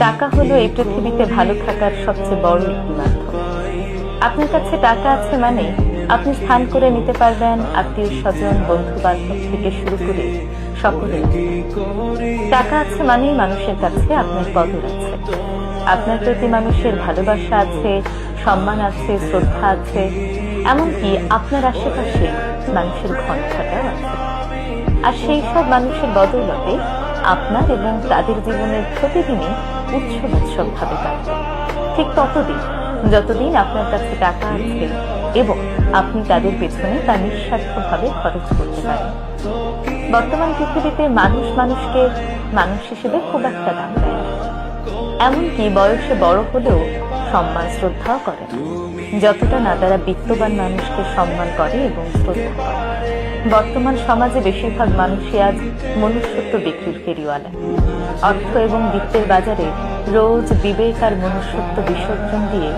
টাকা হলো এই পৃথিবীতে ভালো থাকার সবচেয়ে বড় একটি মাধ্যম। আপনার কাছে টাকা আছে মানে আপনি স্থান করে নিতে পারবেন আত্মীয় স্বজন, বন্ধু বান্ধব থেকে শুরু করে সকলের। টাকা আছে মানেই মানুষের কাছে আপনার কদর আছে, আপনার প্রতি মানুষের ভালোবাসা আছে, সম্মান আছে, শ্রদ্ধা আছে, এমনকি আপনার আশেপাশে মানুষের ঘনত্বটাও আছে। আর সেই সব মানুষের বদৌলতে আপনার এবং তাদের জীবনের প্রতিদিনই উৎসব ভাবে কাটবে। ঠিক ততদিন যতদিন আপনার কাছে টাকা আছে এবং আপনি তাদের পেছনে তা নিঃস্বার্থভাবে খরচ করতে পারেন। বর্তমান পৃথিবীতে মানুষ মানুষকে মানুষ হিসেবে খুব একটা দাম দেয় না, এমনকি বয়সে বড় হলেও সম্মান শ্রদ্ধাও করে না, যতটা না তারা বিত্তবান মানুষকে সম্মান করে এবং শ্রদ্ধা করে। বর্তমান সমাজে বেশিরভাগ মানুষই আজ মনুষ্যত্ব বিক্রির ফেরিওয়ালা। অর্থ এবং বিত্তের বাজারে রোজ বিবেক আর মনুষ্যত্ব বিসর্জন দিয়ে